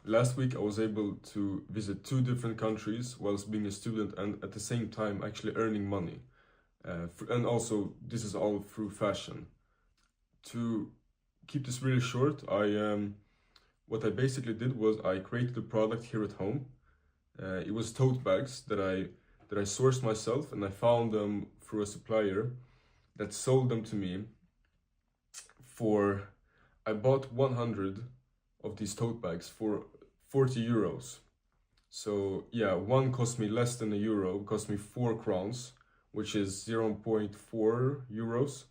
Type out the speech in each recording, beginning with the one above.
Last week I was able to visit 2 different countries whilst being a student and at the same time actually earning money. And also this is all through fashion. To keep this really short, what I basically did was I created a product here at home. It was tote bags that I sourced myself, and I found them through a supplier that sold them to me for, I bought 100 of these tote bags for 40 euros. So yeah, one cost me less than a euro, cost me 4 crowns, which is 0.4 euros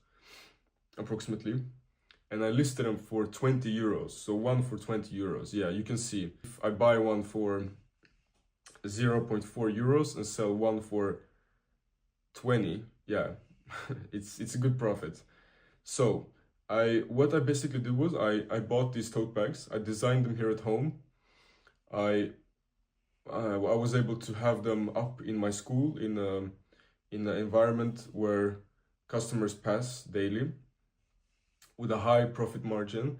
approximately. And I listed them for 20 euros. So one for 20 euros. Yeah, you can see if I buy one for 0.4 euros and sell one for 20, yeah, it's a good profit. So what I basically did was I bought these tote bags. I designed them here at home. I was able to have them up in my school in an environment where customers pass daily with a high profit margin,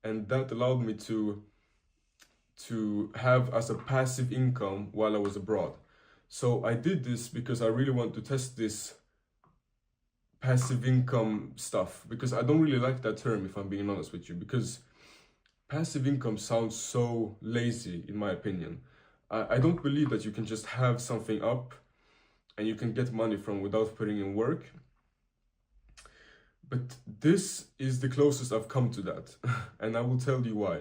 and that allowed me to have as a passive income while I was abroad. So I did this because I really want to test this passive income stuff, because I don't really like that term, if I'm being honest with you, because passive income sounds so lazy in my opinion. I don't believe that you can just have something up and you can get money from without putting in work. But this is the closest I've come to that, and I will tell you why.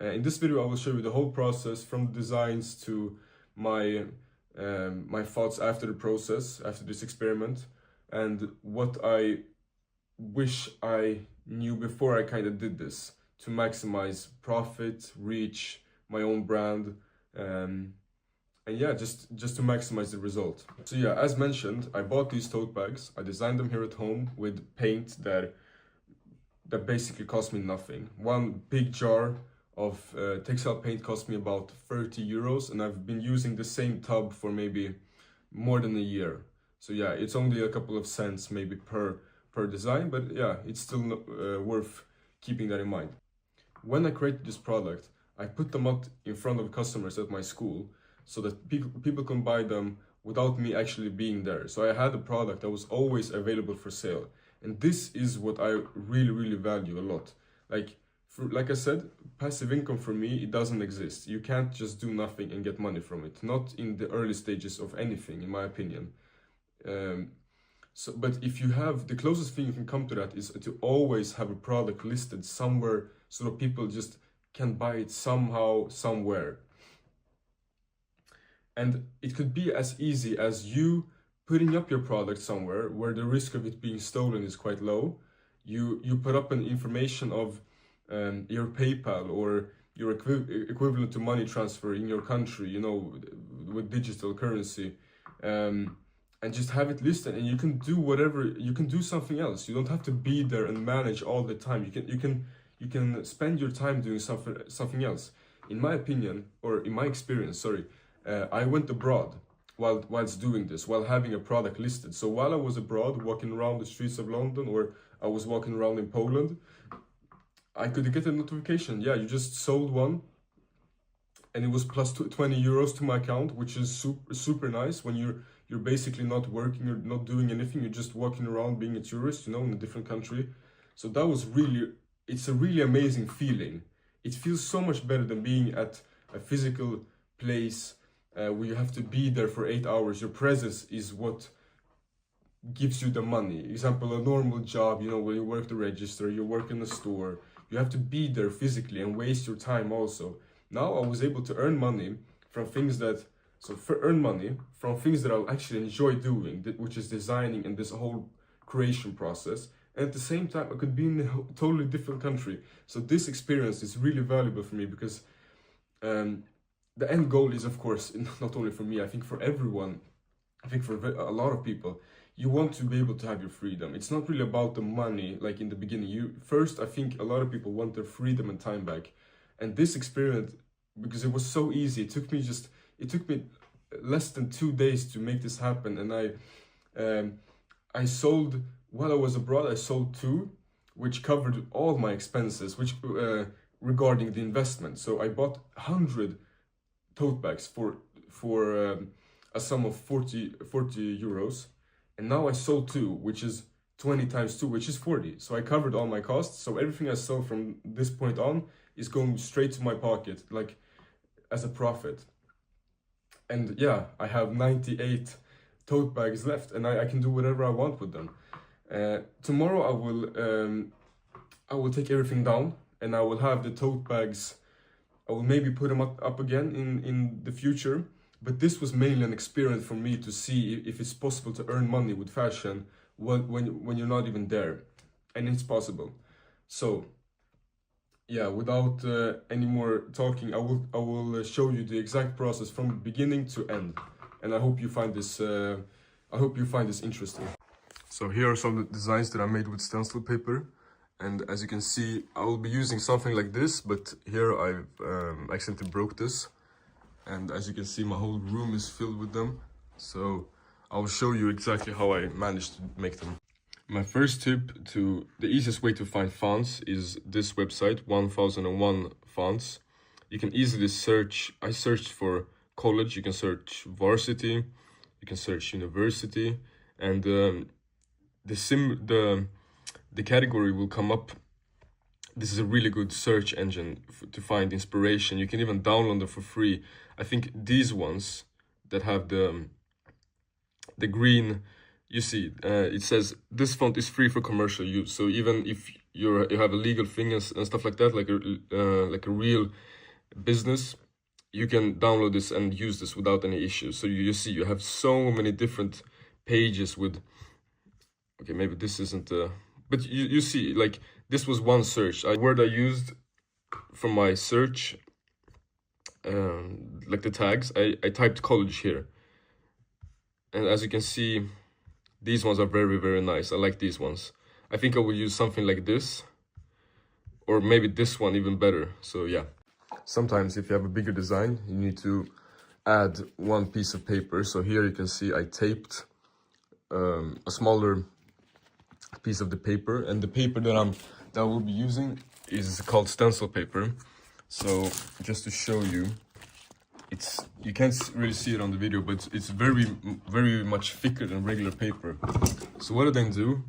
In this video, I will show you the whole process from designs to my my thoughts after the process, after this experiment, and what I wish I knew before I kind of did this to maximize profit, reach my own brand, and yeah, just to maximize the result. So yeah, as mentioned, I bought these tote bags. I designed them here at home with paint that basically cost me nothing. One big jar of textile paint cost me about 30 euros, and I've been using the same tub for maybe more than a year. So yeah, it's only a couple of cents maybe per design, but yeah, it's still worth keeping that in mind. When I created this product, I put them out in front of customers at my school so that people can buy them without me actually being there. So I had a product that was always available for sale. And this is what I really value a lot. Like I said, passive income for me, it doesn't exist. You can't just do nothing and get money from it. Not in the early stages of anything, in my opinion. But if you have, the closest thing you can come to that is to always have a product listed somewhere so that people just can buy it somehow, somewhere. And it could be as easy as you putting up your product somewhere where the risk of it being stolen is quite low. You put up an information of your PayPal or your equivalent to money transfer in your country, you know, with digital currency, and just have it listed, and you can do whatever, you can do something else. You don't have to be there and manage all the time. You can spend your time doing something else. In my opinion, or in my experience, sorry, I went abroad whilst doing this, while having a product listed. So while I was abroad, walking around the streets of London, or I was walking around in Poland, I could get a notification. Yeah, you just sold one, and it was plus 20 euros to my account, which is super nice when you're basically not working, you're not doing anything, you're just walking around being a tourist, you know, in a different country. So that was it's a really amazing feeling. It feels so much better than being at a physical place where you have to be there for 8 hours. Your presence is what gives you the money. Example, a normal job, you know, where you work the register, you work in a store, you have to be there physically and waste your time also. Now I was able to earn money from things that, earn money from things that I actually enjoy doing, which is designing and this whole creation process. And at the same time, I could be in a totally different country. So this experience is really valuable for me, because the end goal is, of course, not only for me, I think for everyone, I think for a lot of people, you want to be able to have your freedom. It's not really about the money, like in the beginning. First, I think a lot of people want their freedom and time back. And this experiment, because it was so easy, it took me less than 2 days to make this happen. And I sold, while I was abroad, I sold 2. which covered all my expenses, which regarding the investment. So I bought 100 tote bags for a sum of 40 euros, and now I sold two, which is 20 times 2, which is 40. So I covered all my costs. So everything I sell from this point on is going straight to my pocket, like as a profit. And yeah, I have 98 tote bags left, and I can do whatever I want with them. Tomorrow I will take everything down, and I will have the tote bags. I will maybe put them up again in the future. But this was mainly an experience for me to see if it's possible to earn money with fashion when you're not even there, and it's possible. So yeah, without any more talking, I will show you the exact process from beginning to end, and I hope you find this interesting. So here are some of the designs that I made with stencil paper, and as you can see, I will be using something like this, but here I've accidentally broke this, and as you can see, my whole room is filled with them. So I'll show you exactly how I managed to make them. My first tip to the easiest way to find fonts is this website, 1001 Fonts. You can easily search. I searched for college, you can search varsity, you can search university, and the category will come up. This is a really good search engine to find inspiration. You can even download them for free. I think these ones that have the green, you see, it says this font is free for commercial use. So even if you have a legal thing and stuff like that, like a real business, you can download this and use this without any issues. So you see, you have so many different pages with. Okay, maybe this isn't. But you see, like this was one search. Word I used from my search, like the tags, I typed college here. And as you can see, these ones are very, very nice. I like these ones. I think I will use something like this, or maybe this one even better. So yeah, sometimes if you have a bigger design, you need to add one piece of paper. So here you can see I taped a smaller piece of the paper, and the paper that I will be using is called stencil paper. So just to show you, you can't really see it on the video, but it's very, very much thicker than regular paper. So what I then do,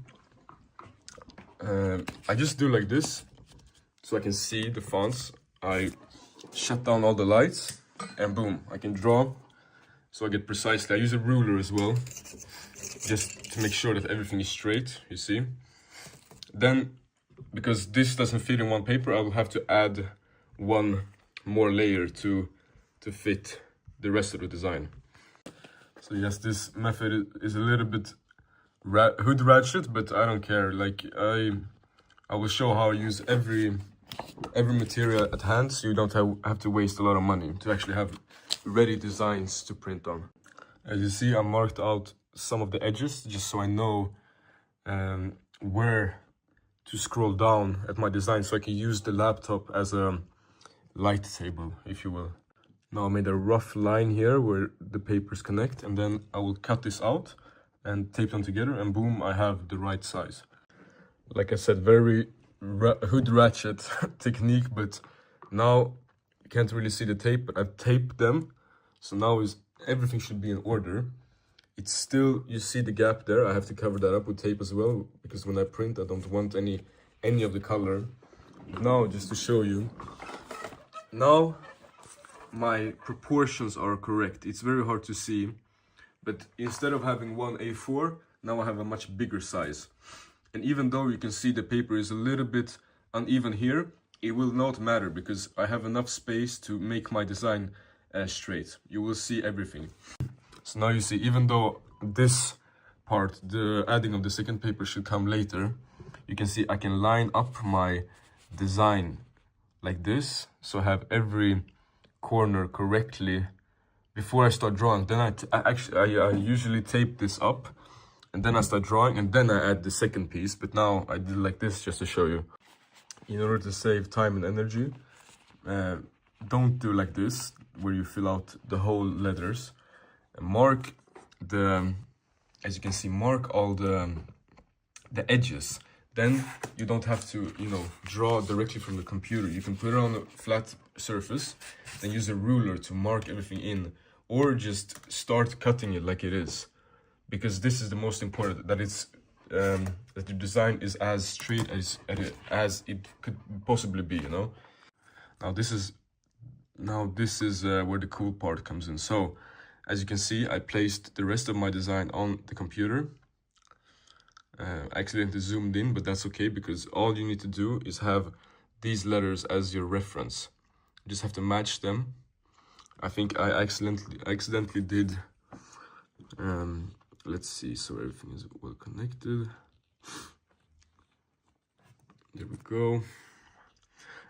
I just do like this, so I can see the fonts. I shut down all the lights, and boom, I can draw. So I get precisely. I use a ruler as well, just to make sure that everything is straight, you see. Then, because this doesn't fit in one paper, I will have to add one more layer to fit the rest of the design. So yes, this method is a little bit hood ratchet, but I don't care. Like I will show how I use every material at hand, so you don't have to waste a lot of money to actually have ready designs to print on. As you see, I marked out some of the edges just so I know where to scroll down at my design, so I can use the laptop as a light table, if you will. Now I made a rough line here where the papers connect, and then I will cut this out and tape them together, and boom, I have the right size. Like I said, very hood ratchet technique, but now you can't really see the tape, but I've taped them, so now everything should be in order. It's still, you see the gap there, I have to cover that up with tape as well, because when I print I don't want any of the color. Now, just to show you, now my proportions are correct. It's very hard to see, but instead of having one A4, now I have a much bigger size. And even though you can see the paper is a little bit uneven here, it will not matter, because I have enough space to make my design straight. You will see everything. So now you see, even though this part, the adding of the second paper, should come later, you can see I can line up my design like this, so I have every corner correctly before I start drawing. Then I usually tape this up, and then I start drawing, and then I add the second piece. But now I did like this just to show you. In order to save time and energy, don't do like this, where you fill out the whole letters. And mark as you can see, mark all the edges. then you don't have to, you know, draw directly from the computer. You can put it on a flat surface, then use a ruler to mark everything in, or just start cutting it like it is, because this is the most important, that it's that the design is as straight as it could possibly be, you know. Now this is where the cool part comes in. So as you can see, I placed the rest of my design on the computer. I accidentally zoomed in, but that's okay, because all you need to do is have these letters as your reference. You just have to match them. I think I accidentally did. Let's see, so everything is well connected. There we go.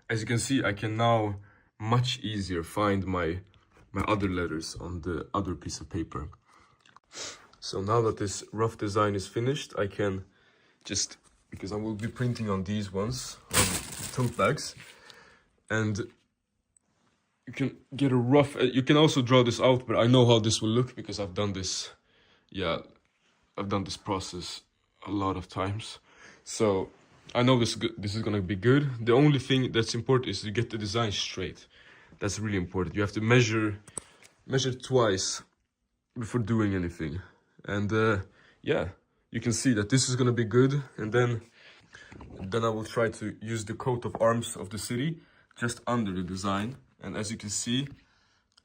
As you can see, I can now much easier find my other letters on the other piece of paper. So now that this rough design is finished, I can just, because I will be printing on these ones, on tote bags, and you can get a rough, you can also draw this out, but I know how this will look because I've done this, yeah, I've done this process a lot of times. So I know this is gonna be good. The only thing that's important is to get the design straight. That's really important. You have to measure twice before doing anything. And yeah, you can see that this is gonna be good. And then I will try to use the coat of arms of the city just under the design. And as you can see,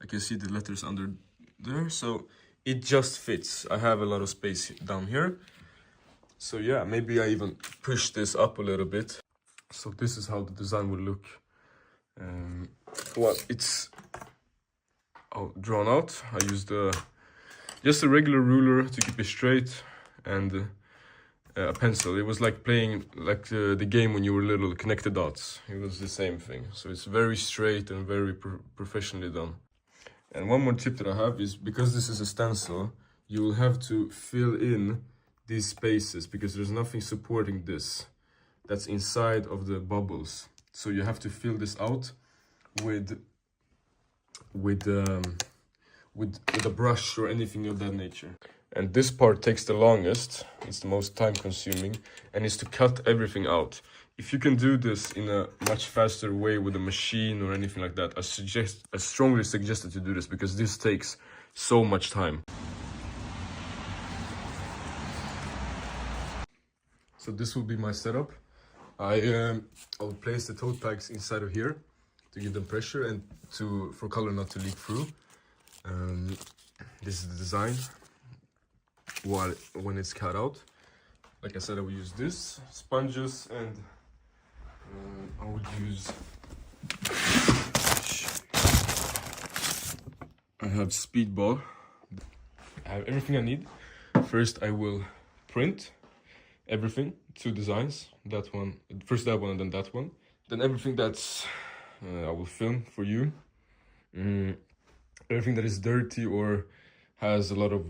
I can see the letters under there. So it just fits. I have a lot of space down here. So yeah, maybe I even push this up a little bit. So this is how the design will look. Well, it's drawn out. I used just a regular ruler to keep it straight, and a pencil. It was like playing the game when you were little, connect the dots. It was the same thing. So it's very straight and very professionally done. And one more tip that I have is, because this is a stencil, you will have to fill in these spaces, because there's nothing supporting this that's inside of the bubbles. So you have to fill this out with a brush or anything of that nature. And this part takes the longest, it's the most time consuming, and is to cut everything out. If you can do this in a much faster way with a machine or anything like that, I strongly suggest that you do this, because this takes so much time. So this will be my setup. I'll place the tote bags inside of here to give them pressure and for color not to leak through. This is the design when it's cut out. Like I said, I will use this sponges, and I would use, I have Speedball. I have everything I need. First I will print everything, 2 designs, that one, first that one and then that one. Then everything that's I will film for you. Everything that is dirty or has a lot of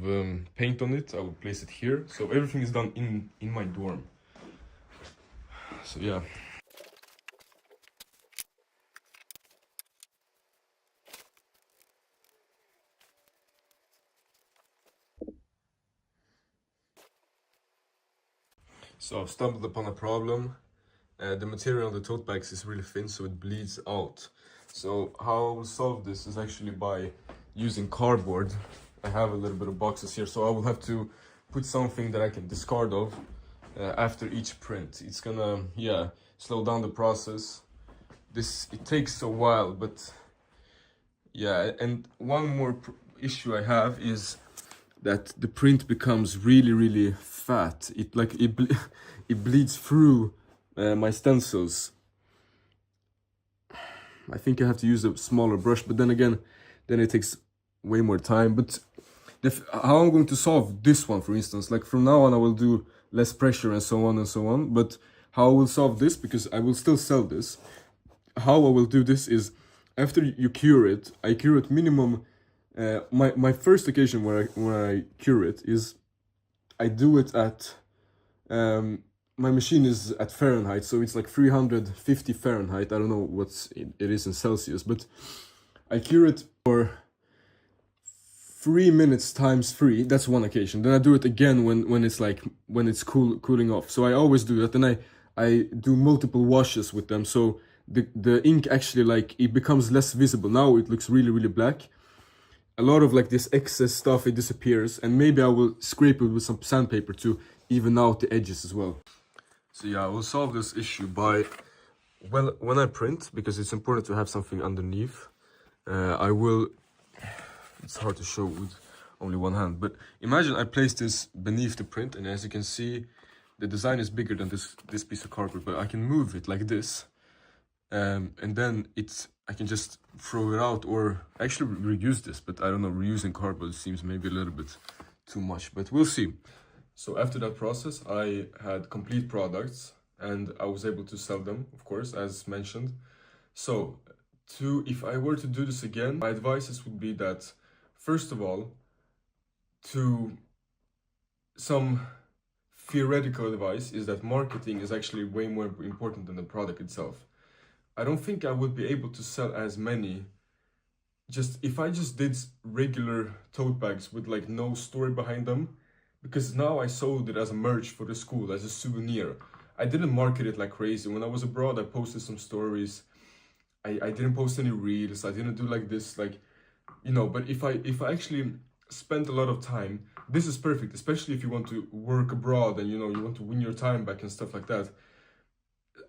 paint on it, I will place it here. So everything is done in my dorm. So yeah. So I've stumbled upon a problem. The material on the tote bags is really thin, so it bleeds out. So how I will solve this is actually by using cardboard. I have a little bit of boxes here, so I will have to put something that I can discard of after each print. It's gonna, yeah, slow down the process. It takes a while, but yeah. And one more issue I have is that the print becomes really fat. It bleeds through my stencils. I think I have to use a smaller brush, but then again, it takes way more time. But how I'm going to solve this one, for instance, like from now on I will do less pressure and so on and so on. But how I will solve this, because I will still sell this, how I will do this is, after you cure it, I cure it minimum. My first occasion where I cure it is, I do it at my machine is at Fahrenheit, so it's like 350 Fahrenheit. I don't know what it is in Celsius, but I cure it for 3 minutes times 3. That's one occasion. Then I do it again when it's cooling off. So I always do that. Then I do multiple washes with them, so the ink actually like it becomes less visible. Now it looks really black. A lot of like this excess stuff, it disappears, and maybe I will scrape it with some sandpaper to even out the edges as well. So yeah, I will solve this issue by, well, when I print, because it's important to have something underneath, I will, it's hard to show with only one hand, but imagine I place this beneath the print, and as you can see, the design is bigger than this piece of cardboard, but I can move it like this, and then I can just throw it out, or actually reuse this, but I don't know, reusing cardboard seems maybe a little bit too much, but we'll see. So after that process, I had complete products, and I was able to sell them, of course, as mentioned. So if I were to do this again, my advices would be that, first of all, some theoretical advice is that marketing is actually way more important than the product itself. I don't think I would be able to sell as many if I just did regular tote bags with like no story behind them, because now I sold it as a merch for the school, as a souvenir. I didn't market it like crazy. When I was abroad, I posted some stories. I didn't post any reels. I didn't do like this, like, you know, but if I actually spent a lot of time, this is perfect, especially if you want to work abroad and, you know, you want to win your time back and stuff like that.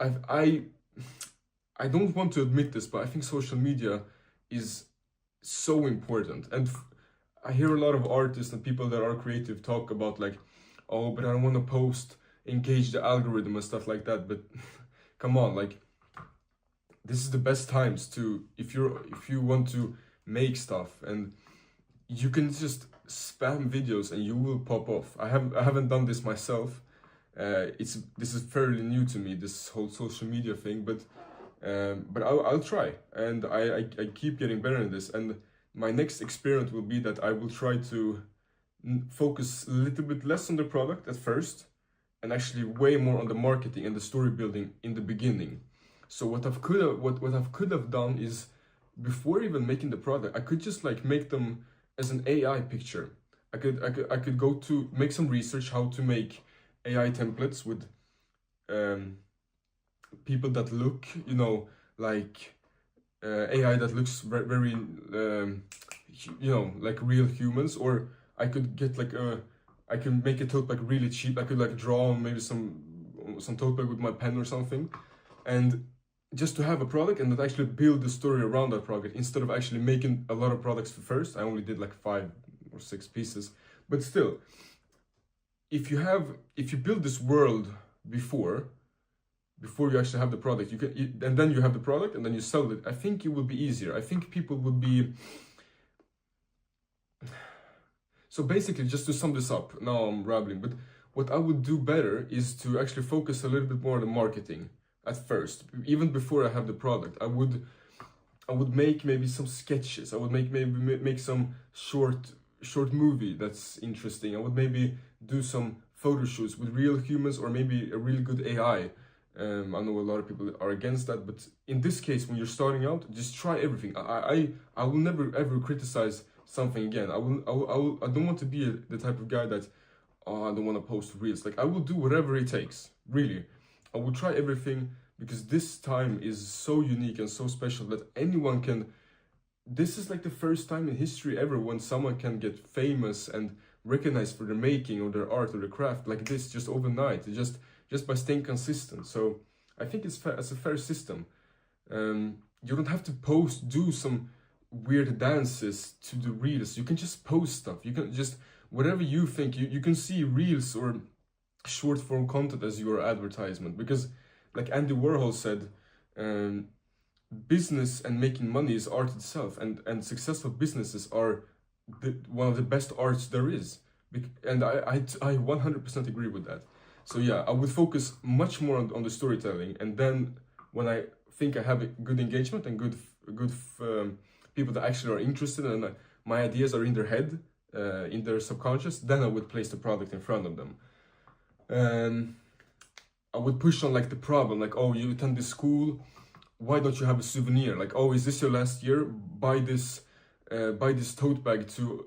I don't want to admit this, but I think social media is so important. And I hear a lot of artists and people that are creative talk about like, oh, but I don't want to post, engage the algorithm and stuff like that. But come on, like, this is the best times to, if you want to make stuff, and you can just spam videos and you will pop off. I haven't done this myself. This is fairly new to me, this whole social media thing, but I'll try, and I keep getting better in this. And my next experiment will be that I will try to focus a little bit less on the product at first, and actually way more on the marketing and the story building in the beginning. So what I could have done is, before even making the product, I could just like make them as an AI picture. I could go to make some research how to make AI templates with people that look, you know, like AI that looks very you know, like real humans. Or I could get like I can make a tote bag really cheap. I could like draw maybe some tote bag with my pen or something, and just to have a product and then actually build the story around that product, instead of actually making a lot of products first. I only did like 5 or 6 pieces, but still, if you build this world before you actually have the product, and then you have the product and then you sell it, I think it will be easier. I think people would be. So basically, just to sum this up, now I'm rambling, but what I would do better is to actually focus a little bit more on the marketing at first, even before I have the product. I would make maybe some sketches. I would make some short movie that's interesting. I would maybe do some photo shoots with real humans, or maybe a really good AI. I know a lot of people are against that, but in this case, when you're starting out, just try everything. I will never ever criticize something again. I don't want to be the type of guy that, oh, I don't want to post reels. Like, I will do whatever it takes. Really, I will try everything, because this time is so unique and so special that anyone can. This is like the first time in history ever when someone can get famous and recognized for their making or their art or their craft like this, just overnight, just by staying consistent. So I think it's a fair system. You don't have to do some weird dances to the reels. You can just post stuff. You can just, whatever you think, you can see reels or short form content as your advertisement, because like Andy Warhol said, business and making money is art itself, and successful businesses are one of the best arts there is. And I 100% agree with that. So yeah, I would focus much more on the storytelling, and then when I think I have a good engagement and good people that actually are interested and my ideas are in their head, in their subconscious, then I would place the product in front of them. I would push on like the problem, like, oh, you attend this school, why don't you have a souvenir? Like, oh, is this your last year? Buy this tote bag to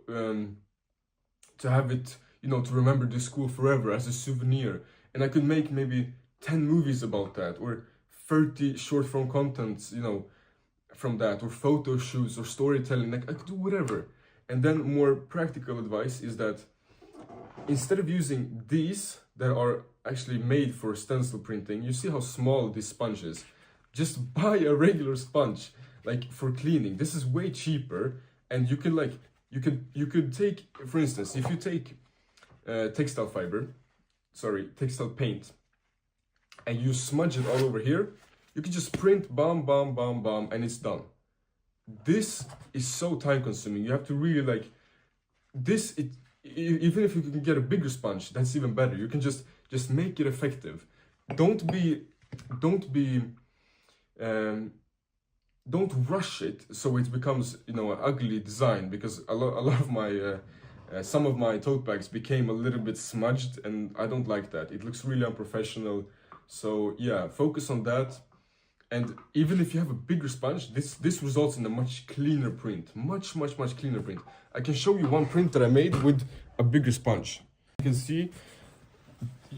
have it, you know, to remember this school forever as a souvenir. And I could make maybe 10 movies about that, or 30 short form contents, you know, from that, or photo shoots, or storytelling. Like, I could do whatever. And then more practical advice is that instead of using these that are actually made for stencil printing, you see how small this sponge is. Just buy a regular sponge, like for cleaning. This is way cheaper, and you can like you could take, for instance, if you take textile paint, and you smudge it all over here, you can just print bam bam bam bam, and it's done. This is so time consuming. You have to really like this. Even if you can get a bigger sponge, that's even better. You can just make it effective. Don't rush it so it becomes, you know, an ugly design, because a lot of my some of my tote bags became a little bit smudged, and I don't like that. It looks really unprofessional. So yeah, focus on that. And even if you have a bigger sponge, this results in a much cleaner print, much cleaner print. I can show you one print that I made with a bigger sponge. You can see,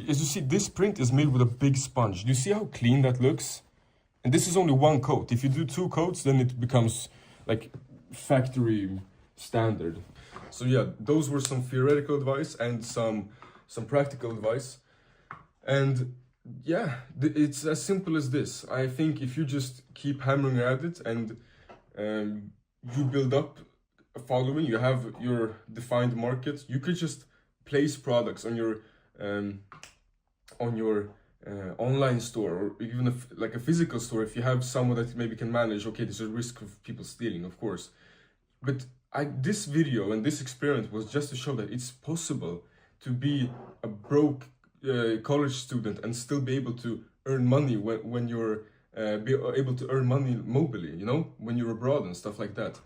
as you see, this print is made with a big sponge. Do you see how clean that looks? And this is only one coat. If you do 2 coats, then it becomes like factory standard. So yeah, those were some theoretical advice and some practical advice. And yeah, it's as simple as this. I think if you just keep hammering at it, and you build up a following, you have your defined market, you could just place products on your online store, or even like a physical store, if you have someone that maybe can manage. Okay, there's a risk of people stealing, of course, but this video and this experiment was just to show that it's possible to be a broke college student and still be able to earn money when you're be able to earn money mobilely, you know, when you're abroad and stuff like that.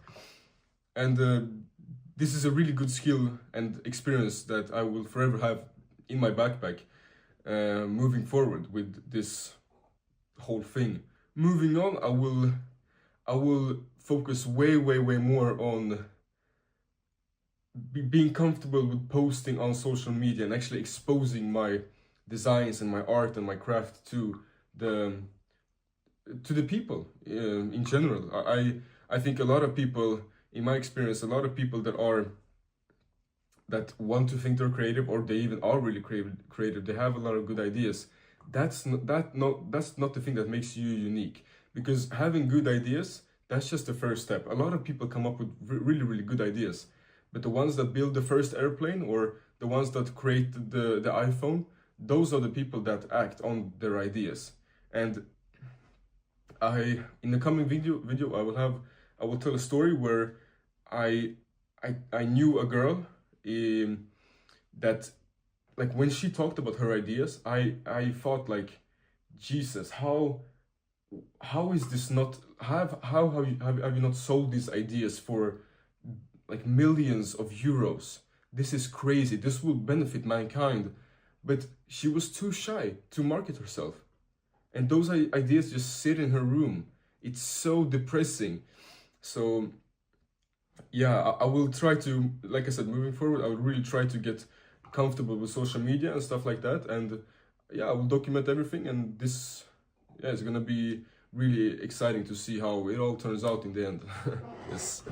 And this is a really good skill and experience that I will forever have in my backpack, moving forward with this whole thing. Moving on, I will focus way more on being comfortable with posting on social media and actually exposing my designs and my art and my craft to the people in general. I think a lot of people, in my experience, a lot of people that want to think they're creative, or they even are really creative, they have a lot of good ideas. That's not the thing that makes you unique, because having good ideas, that's just the first step. A lot of people come up with really good ideas, but the ones that build the first airplane, or the ones that create the iPhone, those are the people that act on their ideas. And in the coming video I will tell a story where I knew a girl that, like, when she talked about her ideas, I thought, like, Jesus, how is this not, have you not sold these ideas for like millions of euros? This is crazy. This will benefit mankind. But she was too shy to market herself, and those ideas just sit in her room. It's so depressing. So yeah, I will try to, like I said, moving forward, I will really try to get comfortable with social media and stuff like that. And yeah, I will document everything, and this, yeah, it's gonna be really exciting to see how it all turns out in the end. Yes.